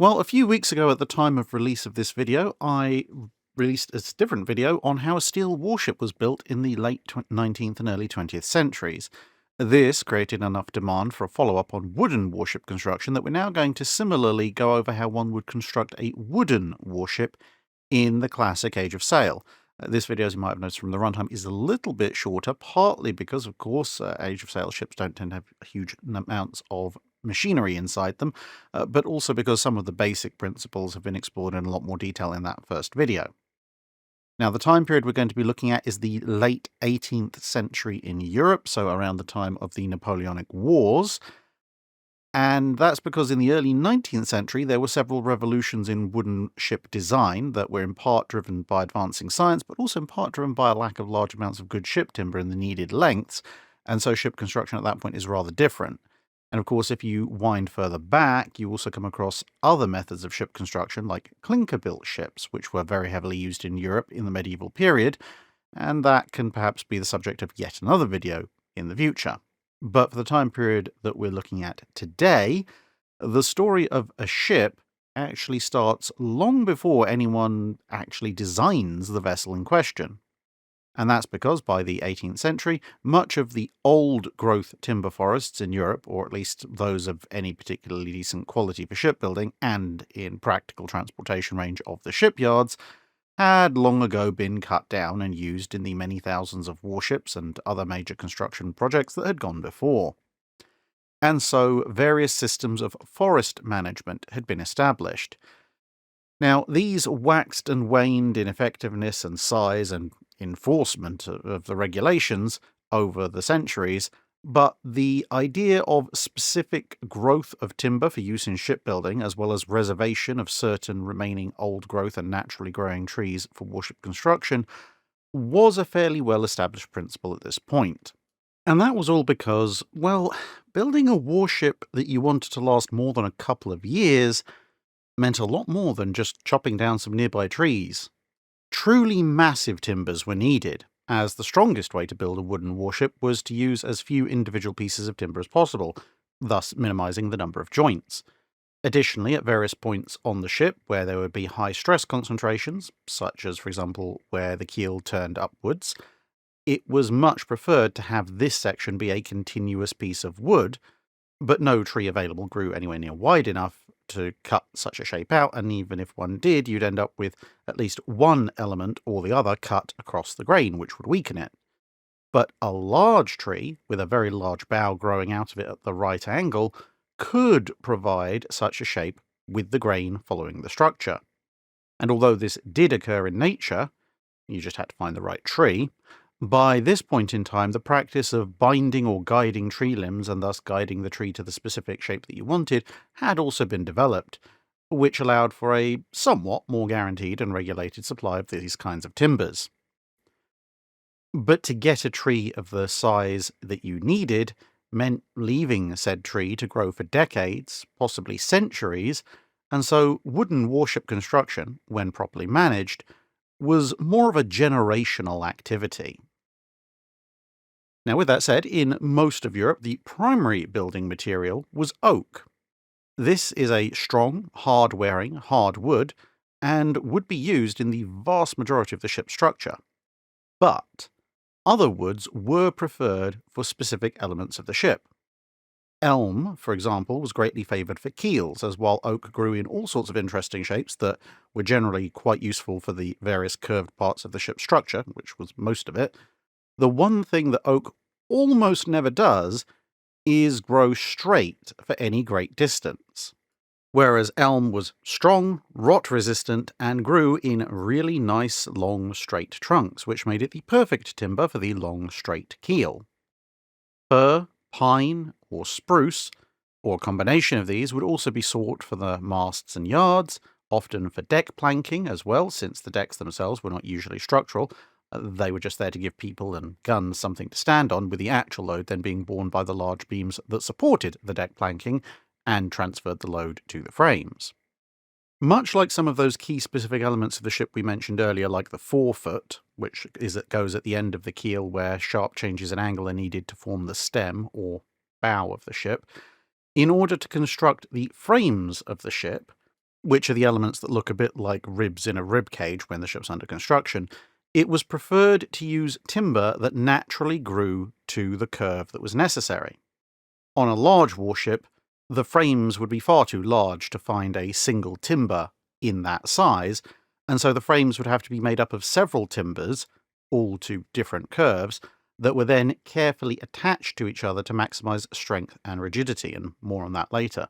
Well, a few weeks ago at the time of release of this video, I released a different video on how a steel warship was built in the late 19th and early 20th centuries. This created enough demand for a follow-up on wooden warship construction that we're now going to similarly go over how one would construct a wooden warship in the classic Age of Sail. This video, as you might have noticed from the runtime, is a little bit shorter, partly because, of course, Age of Sail ships don't tend to have huge amounts of machinery inside them, but also because some of the basic principles have been explored in a lot more detail in that first video. Now, the time period we're going to be looking at is the late 18th century in Europe, so around the time of the Napoleonic Wars. And that's because in the early 19th century, there were several revolutions in wooden ship design that were in part driven by advancing science, but also in part driven by a lack of large amounts of good ship timber in the needed lengths. And so ship construction at that point is rather different. And of course, if you wind further back, you also come across other methods of ship construction, like clinker-built ships, which were very heavily used in Europe in the medieval period, and that can perhaps be the subject of yet another video in the future. But for the time period that we're looking at today, the story of a ship actually starts long before anyone actually designs the vessel in question. And that's because by the 18th century, much of the old-growth timber forests in Europe, or at least those of any particularly decent quality for shipbuilding and in practical transportation range of the shipyards, had long ago been cut down and used in the many thousands of warships and other major construction projects that had gone before. And so various systems of forest management had been established. Now, these waxed and waned in effectiveness and size and enforcement of the regulations over the centuries, but the idea of specific growth of timber for use in shipbuilding, as well as reservation of certain remaining old growth and naturally growing trees for warship construction, was a fairly well-established principle at this point. And that was all because, well, building a warship that you wanted to last more than a couple of years meant a lot more than just chopping down some nearby trees. Truly massive timbers were needed, as the strongest way to build a wooden warship was to use as few individual pieces of timber as possible, thus minimizing the number of joints. Additionally, at various points on the ship where there would be high stress concentrations, such as, for example, where the keel turned upwards, it was much preferred to have this section be a continuous piece of wood, but no tree available grew anywhere near wide enough to cut such a shape out, and even if one did, you'd end up with at least one element or the other cut across the grain, which would weaken it. But a large tree, with a very large bough growing out of it at the right angle, could provide such a shape with the grain following the structure. And although this did occur in nature, you just had to find the right tree, by this point in time, the practice of binding or guiding tree limbs, and thus guiding the tree to the specific shape that you wanted, had also been developed, which allowed for a somewhat more guaranteed and regulated supply of these kinds of timbers. But to get a tree of the size that you needed meant leaving said tree to grow for decades, possibly centuries, and so wooden warship construction, when properly managed, was more of a generational activity. Now, with that said, in most of Europe, the primary building material was oak. This is a strong, hard-wearing, hard wood, and would be used in the vast majority of the ship's structure. But other woods were preferred for specific elements of the ship. Elm, for example, was greatly favoured for keels, as while oak grew in all sorts of interesting shapes that were generally quite useful for the various curved parts of the ship's structure, which was most of it, the one thing that oak almost never does is grow straight for any great distance. Whereas elm was strong, rot-resistant, and grew in really nice, long, straight trunks, which made it the perfect timber for the long, straight keel. Fir, pine, or spruce, or a combination of these, would also be sought for the masts and yards, often for deck planking as well, since the decks themselves were not usually structural. They were just there to give people and guns something to stand on, with the actual load then being borne by the large beams that supported the deck planking and transferred the load to the frames. Much like some of those key specific elements of the ship we mentioned earlier, like the forefoot, which goes at the end of the keel where sharp changes in angle are needed to form the stem or bow of the ship, in order to construct the frames of the ship, which are the elements that look a bit like ribs in a rib cage when the ship's under construction, it was preferred to use timber that naturally grew to the curve that was necessary. On a large warship, the frames would be far too large to find a single timber in that size, and so the frames would have to be made up of several timbers, all to different curves, that were then carefully attached to each other to maximize strength and rigidity, and more on that later.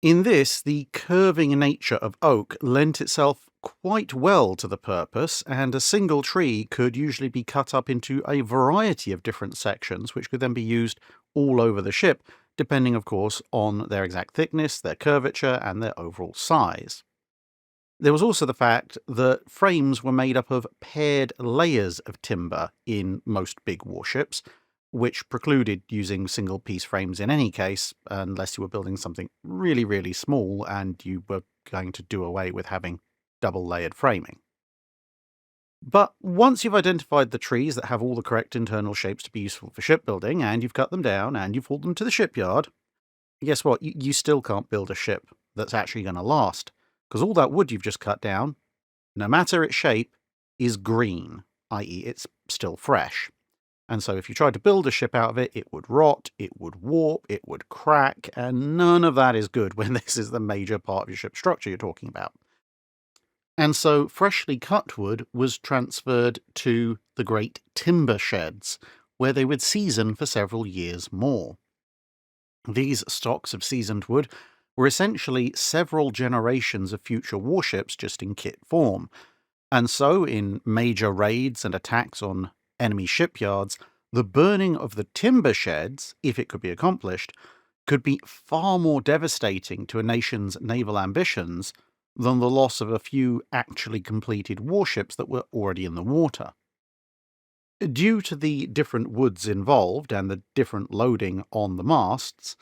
In this, the curving nature of oak lent itself quite well to the purpose, and a single tree could usually be cut up into a variety of different sections, which could then be used all over the ship, depending, of course, on their exact thickness, their curvature, and their overall size. There was also the fact that frames were made up of paired layers of timber in most big warships, which precluded using single-piece frames in any case, unless you were building something really, really small and you were going to do away with having double-layered framing. But once you've identified the trees that have all the correct internal shapes to be useful for shipbuilding, and you've cut them down, and you've hauled them to the shipyard, guess what? You still can't build a ship that's actually going to last, because all that wood you've just cut down, no matter its shape, is green, i.e. it's still fresh. And so if you tried to build a ship out of it, it would rot, it would warp, it would crack, and none of that is good when this is the major part of your ship structure you're talking about. And so freshly cut wood was transferred to the great timber sheds, where they would season for several years more. These stocks of seasoned wood were essentially several generations of future warships just in kit form, and so in major raids and attacks on enemy shipyards, the burning of the timber sheds, if it could be accomplished, could be far more devastating to a nation's naval ambitions than the loss of a few actually completed warships that were already in the water. Due to the different woods involved and the different loading on the masts,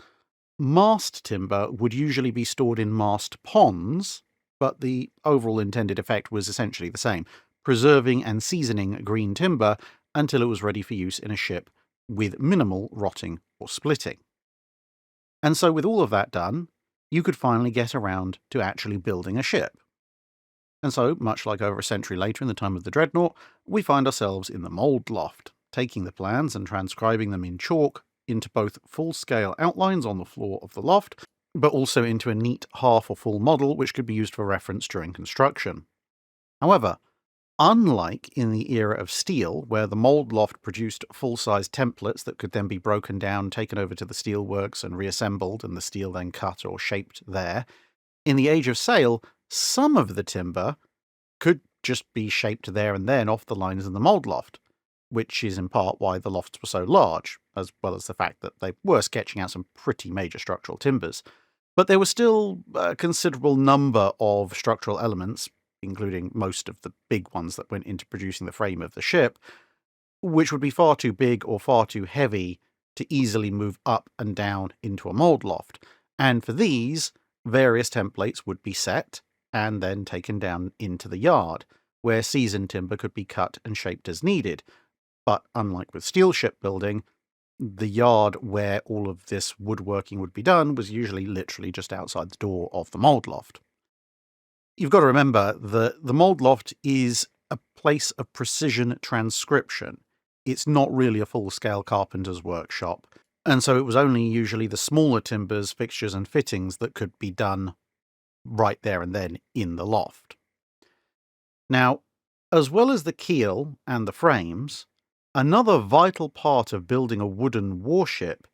mast timber would usually be stored in mast ponds, but the overall intended effect was essentially the same, preserving and seasoning green timber until it was ready for use in a ship with minimal rotting or splitting. And so with all of that done, you could finally get around to actually building a ship. And so, much like over a century later in the time of the Dreadnought, we find ourselves in the mould loft, taking the plans and transcribing them in chalk into both full-scale outlines on the floor of the loft, but also into a neat half or full model which could be used for reference during construction. However, unlike in the era of steel, where the mould loft produced full-size templates that could then be broken down, taken over to the steelworks and reassembled, and the steel then cut or shaped there, in the age of sail, some of the timber could just be shaped there and then off the lines in the mould loft, which is in part why the lofts were so large, as well as the fact that they were sketching out some pretty major structural timbers. But there was still a considerable number of structural elements, including most of the big ones that went into producing the frame of the ship, which would be far too big or far too heavy to easily move up and down into a mould loft. And for these, various templates would be set and then taken down into the yard, where seasoned timber could be cut and shaped as needed. But unlike with steel shipbuilding, the yard where all of this woodworking would be done was usually literally just outside the door of the mould loft. You've got to remember that the mould loft is a place of precision transcription. It's not really a full-scale carpenter's workshop, and so it was only usually the smaller timbers, fixtures and fittings that could be done right there and then in the loft. Now, as well as the keel and the frames, another vital part of building a wooden warship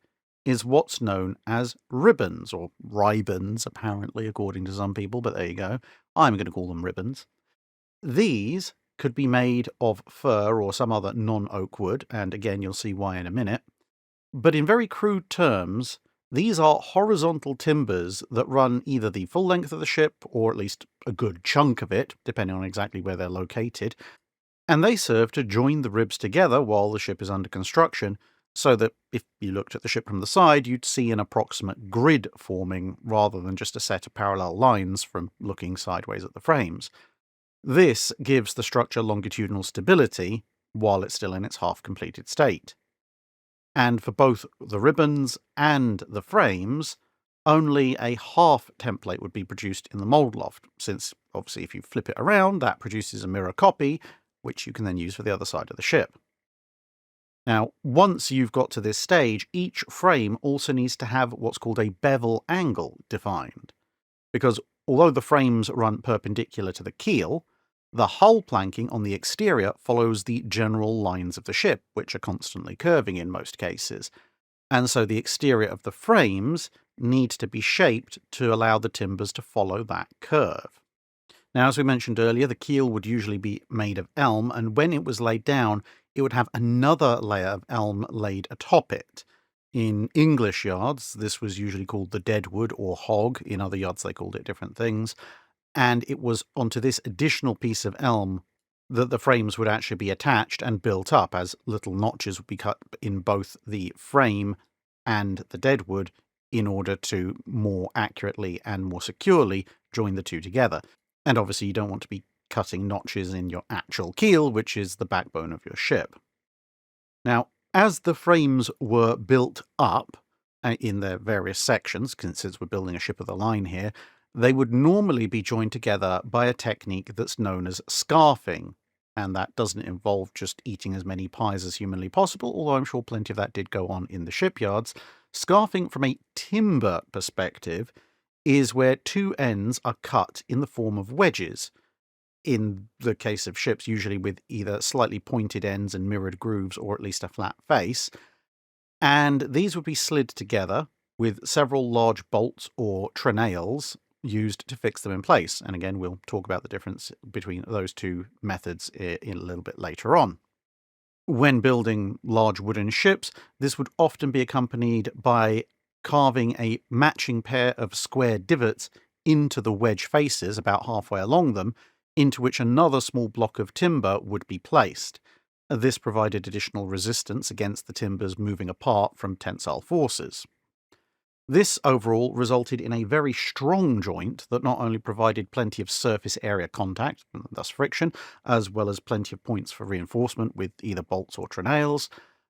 is what's known as ribbons, or ribbons, apparently, according to some people, but there you go. I'm going to call them ribbons. These could be made of fir or some other non-oak wood, and again, you'll see why in a minute. But in very crude terms, these are horizontal timbers that run either the full length of the ship, or at least a good chunk of it, depending on exactly where they're located, and they serve to join the ribs together while the ship is under construction, so that if you looked at the ship from the side, you'd see an approximate grid forming rather than just a set of parallel lines from looking sideways at the frames. This gives the structure longitudinal stability while it's still in its half-completed state. And for both the ribbons and the frames, only a half template would be produced in the mold loft, since obviously if you flip it around, that produces a mirror copy, which you can then use for the other side of the ship. Now, once you've got to this stage, each frame also needs to have what's called a bevel angle defined, because although the frames run perpendicular to the keel, the hull planking on the exterior follows the general lines of the ship, which are constantly curving in most cases. And so the exterior of the frames needs to be shaped to allow the timbers to follow that curve. Now, as we mentioned earlier, the keel would usually be made of elm, and when it was laid down, it would have another layer of elm laid atop it. In English yards, this was usually called the deadwood or hog. In other yards, they called it different things. And it was onto this additional piece of elm that the frames would actually be attached and built up, as little notches would be cut in both the frame and the deadwood in order to more accurately and more securely join the two together. And obviously you don't want to be cutting notches in your actual keel, which is the backbone of your ship. Now, as the frames were built up in their various sections, since we're building a ship of the line here, they would normally be joined together by a technique that's known as scarfing. And that doesn't involve just eating as many pies as humanly possible, although I'm sure plenty of that did go on in the shipyards. Scarfing from a timber perspective is where two ends are cut in the form of wedges. In the case of ships, usually with either slightly pointed ends and mirrored grooves or at least a flat face. And these would be slid together with several large bolts or trenails used to fix them in place. And again, we'll talk about the difference between those two methods in a little bit later on. When building large wooden ships, this would often be accompanied by carving a matching pair of square divots into the wedge faces about halfway along them, into which another small block of timber would be placed. This provided additional resistance against the timbers moving apart from tensile forces. This overall resulted in a very strong joint that not only provided plenty of surface area contact, and thus friction, as well as plenty of points for reinforcement with either bolts or trenails,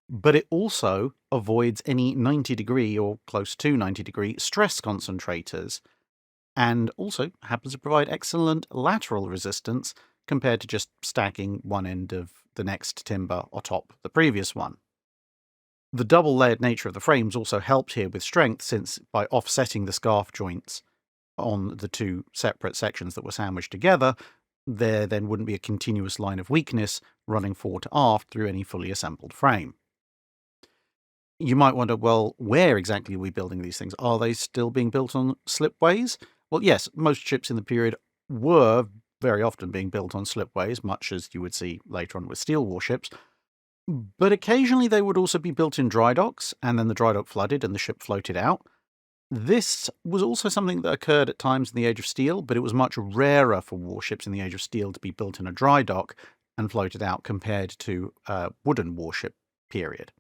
but it also avoids any 90-degree or close to 90-degree stress concentrators, and also happens to provide excellent lateral resistance compared to just stacking one end of the next timber atop the previous one. The double-layered nature of the frames also helped here with strength, since by offsetting the scarf joints on the two separate sections that were sandwiched together, there then wouldn't be a continuous line of weakness running fore to aft through any fully assembled frame. You might wonder, well, where exactly are we building these things? Are they still being built on slipways? Well, yes, most ships in the period were very often being built on slipways, much as you would see later on with steel warships. But occasionally they would also be built in dry docks, and then the dry dock flooded and the ship floated out. This was also something that occurred at times in the Age of Steel, but it was much rarer for warships in the Age of Steel to be built in a dry dock and floated out compared to a wooden warship period.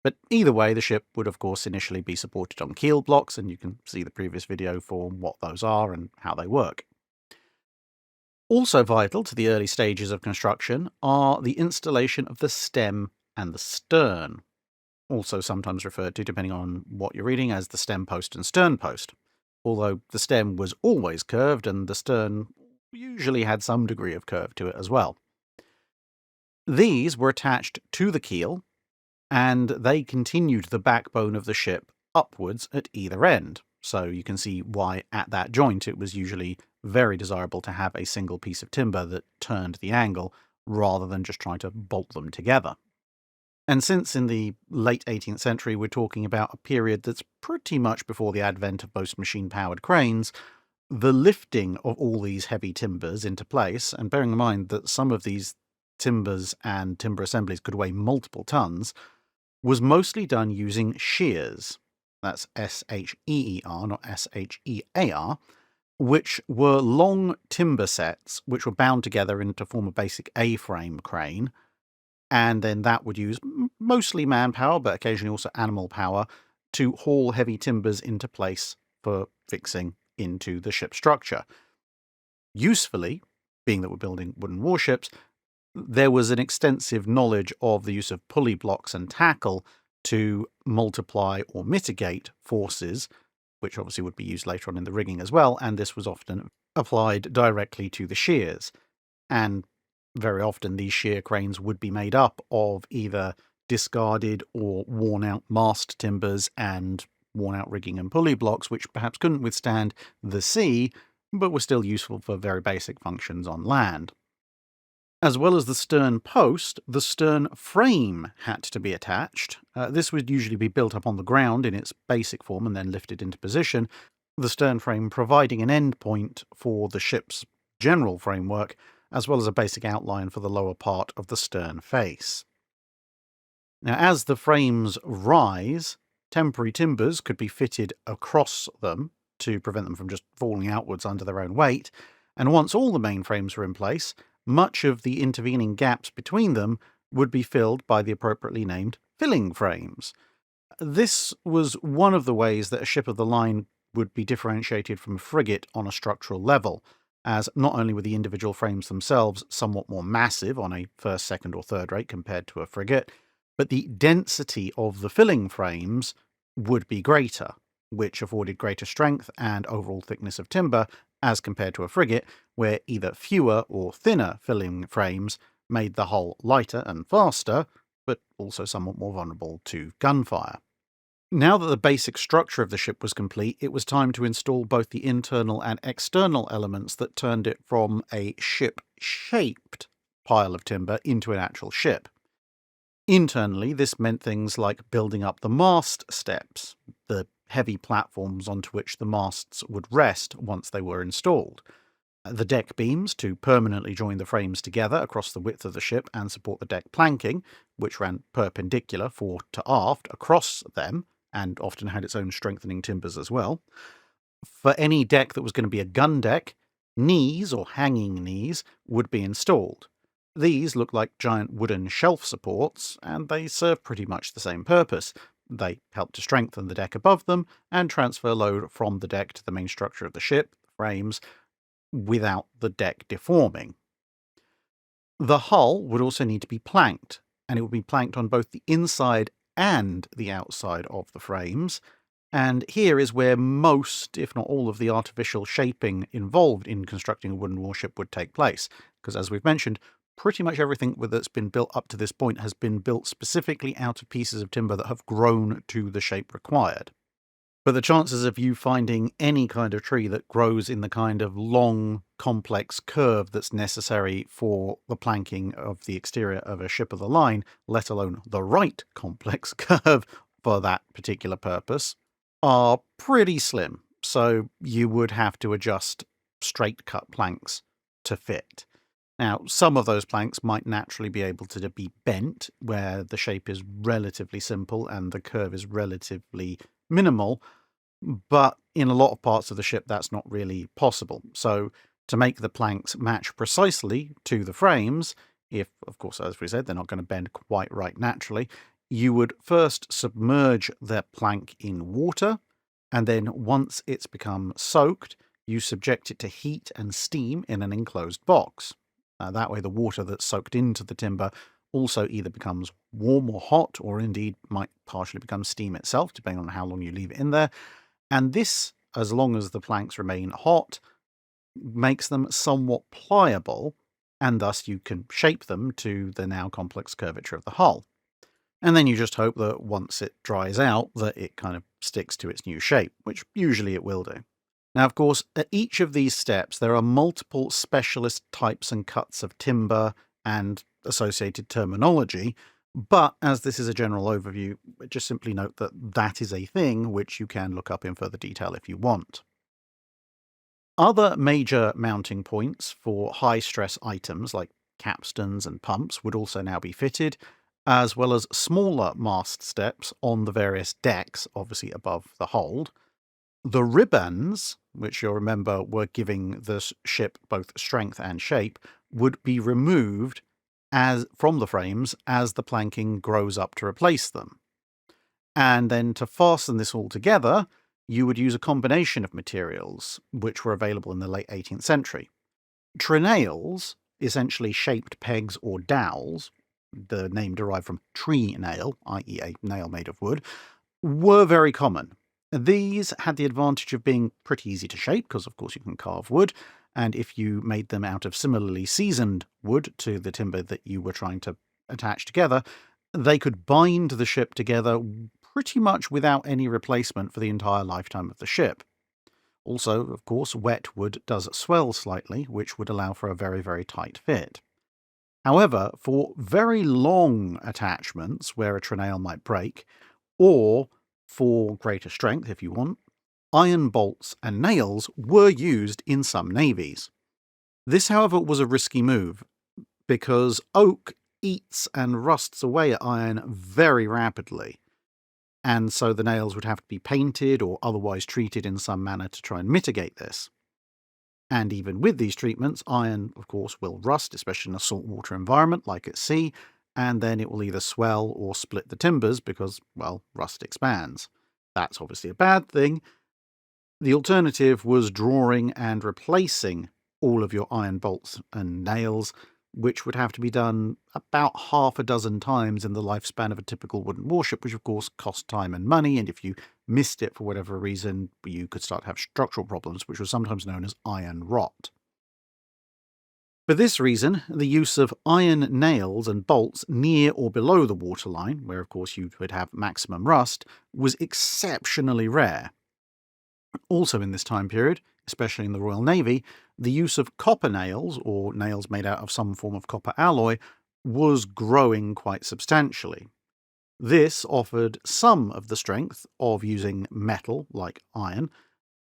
But either way, the ship would of course initially be supported on keel blocks, and you can see the previous video for what those are and how they work. Also vital to the early stages of construction are the installation of the stem and the stern, also sometimes referred to, depending on what you're reading, as the stem post and stern post, although the stem was always curved and the stern usually had some degree of curve to it as well. These were attached to the keel, and they continued the backbone of the ship upwards at either end. So you can see why at that joint it was usually very desirable to have a single piece of timber that turned the angle rather than just trying to bolt them together. And since in the late 18th century we're talking about a period that's pretty much before the advent of most machine-powered cranes, the lifting of all these heavy timbers into place, and bearing in mind that some of these timbers and timber assemblies could weigh multiple tons, was mostly done using shears. That's S-H-E-E-R, not S-H-E-A-R, which were long timber sets which were bound together to form a basic A-frame crane, and then that would use mostly manpower, but occasionally also animal power, to haul heavy timbers into place for fixing into the ship structure. Usefully, being that we're building wooden warships, there was an extensive knowledge of the use of pulley blocks and tackle to multiply or mitigate forces which obviously would be used later on in the rigging as well, and this was often applied directly to the shears. And very often these shear cranes would be made up of either discarded or worn-out mast timbers and worn-out rigging and pulley blocks, which perhaps couldn't withstand the sea, but were still useful for very basic functions on land. As well as the stern post, the stern frame had to be attached. This would usually be built up on the ground in its basic form and then lifted into position, the stern frame providing an end point for the ship's general framework, as well as a basic outline for the lower part of the stern face. Now, as the frames rise, temporary timbers could be fitted across them to prevent them from just falling outwards under their own weight, and once all the main frames were in place, much of the intervening gaps between them would be filled by the appropriately named filling frames. This was one of the ways that a ship of the line would be differentiated from a frigate on a structural level, as not only were the individual frames themselves somewhat more massive on a first, second, or third rate compared to a frigate, but the density of the filling frames would be greater, which afforded greater strength and overall thickness of timber as compared to a frigate, where either fewer or thinner filling frames made the hull lighter and faster, but also somewhat more vulnerable to gunfire. Now that the basic structure of the ship was complete, it was time to install both the internal and external elements that turned it from a ship-shaped pile of timber into an actual ship. Internally, this meant things like building up the mast steps, the heavy platforms onto which the masts would rest once they were installed, the deck beams to permanently join the frames together across the width of the ship and support the deck planking, which ran perpendicular fore to aft across them, and often had its own strengthening timbers as well. For any deck that was going to be a gun deck, knees or hanging knees would be installed. These look like giant wooden shelf supports, and they serve pretty much the same purpose. They help to strengthen the deck above them and transfer load from the deck to the main structure of the ship, frames, without the deck deforming. The hull would also need to be planked, and it would be planked on both the inside and the outside of the frames, and here is where most, if not all, of the artificial shaping involved in constructing a wooden warship would take place, because as we've mentioned, pretty much everything that's been built up to this point has been built specifically out of pieces of timber that have grown to the shape required. But the chances of you finding any kind of tree that grows in the kind of long, complex curve that's necessary for the planking of the exterior of a ship of the line, let alone the right complex curve for that particular purpose, are pretty slim. So you would have to adjust straight cut planks to fit. Now, some of those planks might naturally be able to be bent, where the shape is relatively simple and the curve is relatively minimal, but in a lot of parts of the ship that's not really possible. So to make the planks match precisely to the frames, if, of course, as we said, they're not going to bend quite right naturally, you would first submerge the plank in water, and then once it's become soaked, you subject it to heat and steam in an enclosed box. That way the water that's soaked into the timber also either becomes warm or hot, or indeed might partially become steam itself, depending on how long you leave it in there. And this, as long as the planks remain hot, makes them somewhat pliable, and thus you can shape them to the now complex curvature of the hull. And then you just hope that once it dries out, that it kind of sticks to its new shape, which usually it will do. Now, of course, at each of these steps, there are multiple specialist types and cuts of timber and associated terminology, but as this is a general overview, just simply note that that is a thing which you can look up in further detail if you want. Other major mounting points for high-stress items like capstans and pumps would also now be fitted, as well as smaller mast steps on the various decks, obviously above the hold. The ribbons, which you'll remember were giving the ship both strength and shape, would be removed from the frames as the planking grows up to replace them. And then to fasten this all together, you would use a combination of materials, which were available in the late 18th century. Trenails, essentially shaped pegs or dowels, the name derived from tree nail, i.e. a nail made of wood, were very common. These had the advantage of being pretty easy to shape, because of course you can carve wood, and if you made them out of similarly seasoned wood to the timber that you were trying to attach together, they could bind the ship together pretty much without any replacement for the entire lifetime of the ship. Also, of course, wet wood does swell slightly, which would allow for a very, very tight fit. However, for very long attachments where a trenail might break, or for greater strength if you want, iron bolts and nails were used in some navies. This, however, was a risky move, because oak eats and rusts away at iron very rapidly, and so the nails would have to be painted or otherwise treated in some manner to try and mitigate this. And even with these treatments, iron, of course, will rust, especially in a saltwater environment like at sea, and then it will either swell or split the timbers because, well, rust expands. That's obviously a bad thing. The alternative was drawing and replacing all of your iron bolts and nails, which would have to be done about half a dozen times in the lifespan of a typical wooden warship, which of course cost time and money, and if you missed it for whatever reason, you could start to have structural problems, which was sometimes known as iron rot. For this reason, the use of iron nails and bolts near or below the waterline, where of course you would have maximum rust, was exceptionally rare. Also in this time period, especially in the Royal Navy, the use of copper nails, or nails made out of some form of copper alloy, was growing quite substantially. This offered some of the strength of using metal, like iron,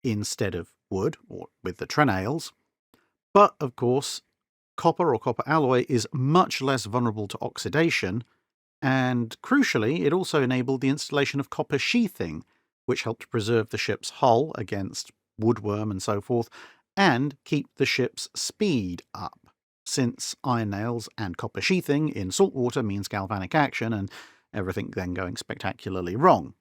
instead of wood, or with the trenails. But, of course, copper or copper alloy is much less vulnerable to oxidation, and crucially, it also enabled the installation of copper sheathing, which helped to preserve the ship's hull against woodworm and so forth, and keep the ship's speed up, since iron nails and copper sheathing in saltwater means galvanic action and everything then going spectacularly wrong.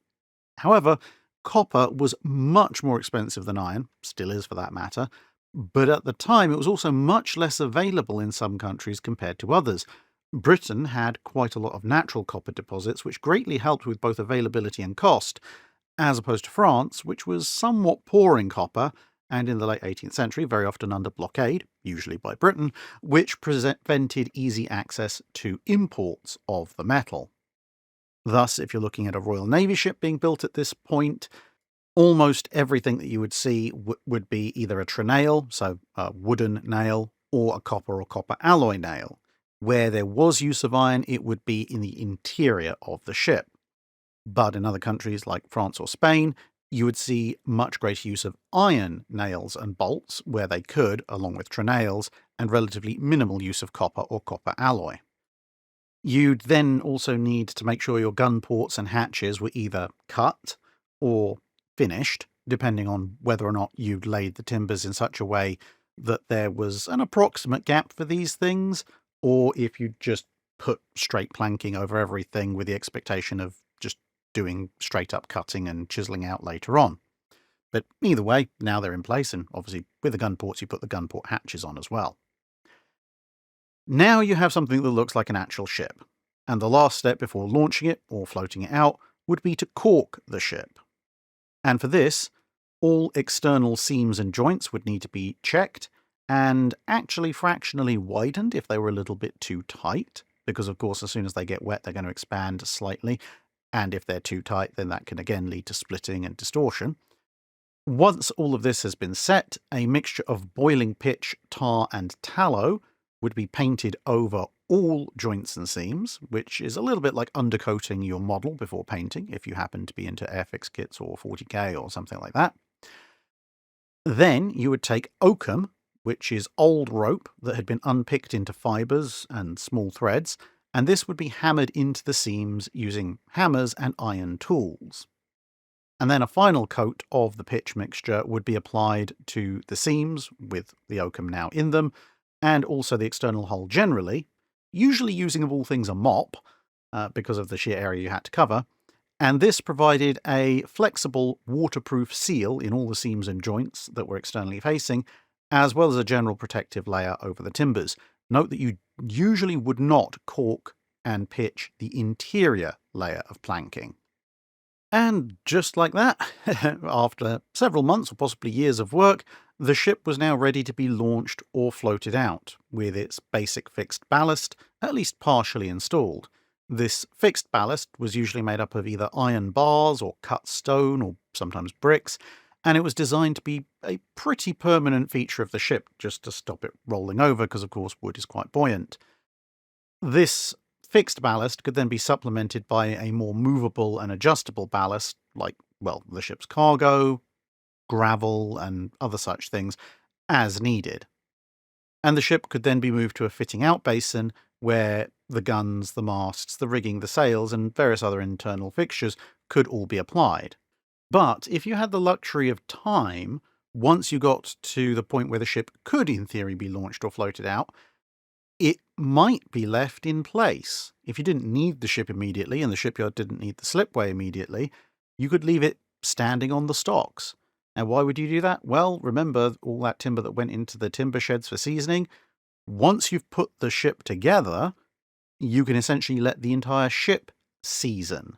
However, copper was much more expensive than iron, still is for that matter, but at the time it was also much less available in some countries compared to others. Britain had quite a lot of natural copper deposits, which greatly helped with both availability and cost, as opposed to France, which was somewhat poor in copper, and in the late 18th century very often under blockade, usually by Britain, which prevented easy access to imports of the metal. Thus, if you're looking at a Royal Navy ship being built at this point, almost everything that you would see would be either a trenail, so a wooden nail, or a copper or copper alloy nail. Where there was use of iron, it would be in the interior of the ship. But in other countries like France or Spain, you would see much greater use of iron nails and bolts where they could, along with trenails, and relatively minimal use of copper or copper alloy. You'd then also need to make sure your gun ports and hatches were either cut or finished, depending on whether or not you'd laid the timbers in such a way that there was an approximate gap for these things, or if you just put straight planking over everything with the expectation of just doing straight up cutting and chiseling out later on. But either way, now they're in place, and obviously with the gun ports you put the gun port hatches on as well. Now you have something that looks like an actual ship, and the last step before launching it or floating it out would be to caulk the ship. And for this, all external seams and joints would need to be checked and actually fractionally widened if they were a little bit too tight, because of course as soon as they get wet they're going to expand slightly, and if they're too tight then that can again lead to splitting and distortion. Once all of this has been set, a mixture of boiling pitch, tar and tallow would be painted over all joints and seams, which is a little bit like undercoating your model before painting, if you happen to be into Airfix kits or 40k or something like that. Then you would take oakum, which is old rope that had been unpicked into fibres and small threads, and this would be hammered into the seams using hammers and iron tools. And then a final coat of the pitch mixture would be applied to the seams, with the oakum now in them, and also the external hull generally, usually using of all things a mop, because of the sheer area you had to cover, and this provided a flexible waterproof seal in all the seams and joints that were externally facing, as well as a general protective layer over the timbers. Note that you usually would not caulk and pitch the interior layer of planking. And just like that, after several months or possibly years of work, the ship was now ready to be launched or floated out, with its basic fixed ballast at least partially installed. This fixed ballast was usually made up of either iron bars or cut stone or sometimes bricks, and it was designed to be a pretty permanent feature of the ship just to stop it rolling over, because of course wood is quite buoyant. This fixed ballast could then be supplemented by a more movable and adjustable ballast, like, well, the ship's cargo, gravel, and other such things, as needed. And the ship could then be moved to a fitting out basin where the guns, the masts, the rigging, the sails, and various other internal fixtures could all be applied. But if you had the luxury of time, once you got to the point where the ship could, in theory, be launched or floated out, it might be left in place. If you didn't need the ship immediately and the shipyard didn't need the slipway immediately, you could leave it standing on the stocks. And why would you do that? Well, remember all that timber that went into the timber sheds for seasoning? Once you've put the ship together, you can essentially let the entire ship season.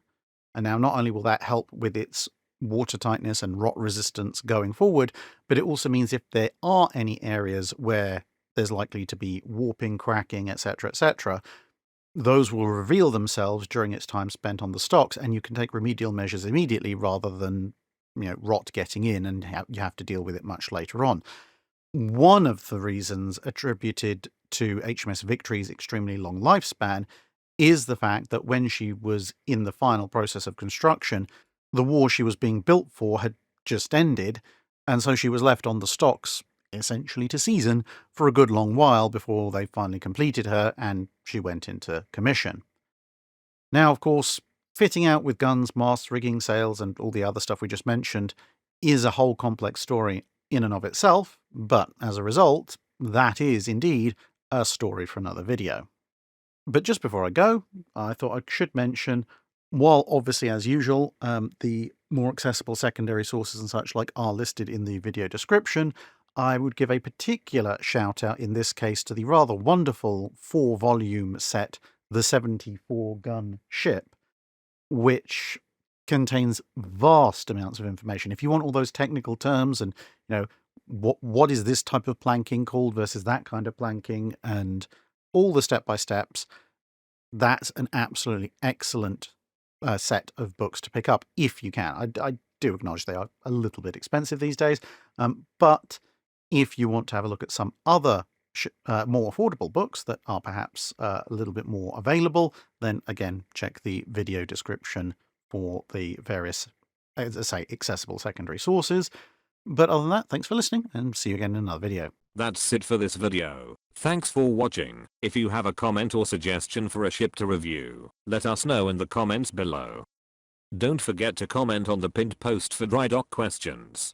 And now not only will that help with its water tightness and rot resistance going forward, but it also means if there are any areas where there's likely to be warping, cracking, etc., those will reveal themselves during its time spent on the stocks, and you can take remedial measures immediately rather than rot getting in and you have to deal with it much later on. One of the reasons attributed to HMS Victory's extremely long lifespan is the fact that when she was in the final process of construction, the war she was being built for had just ended, and so she was left on the stocks essentially to season for a good long while before they finally completed her and she went into commission. Now, of course, fitting out with guns, masts, rigging, sails, and all the other stuff we just mentioned is a whole complex story in and of itself, but as a result, that is indeed a story for another video. But just before I go, I thought I should mention, while obviously as usual, the more accessible secondary sources and such like are listed in the video description, I would give a particular shout out in this case to the rather wonderful 4-volume set, The 74-Gun Ship, which contains vast amounts of information. If you want all those technical terms and, what is this type of planking called versus that kind of planking and all the step-by-steps, that's an absolutely excellent set of books to pick up if you can. I do acknowledge they are a little bit expensive these days, but if you want to have a look at some other more affordable books that are perhaps a little bit more available, then again, check the video description for the various, as I say, accessible secondary sources. But other than that, thanks for listening and see you again in another video. That's it for this video. Thanks for watching. If you have a comment or suggestion for a ship to review, let us know in the comments below. Don't forget to comment on the pinned post for dry dock questions.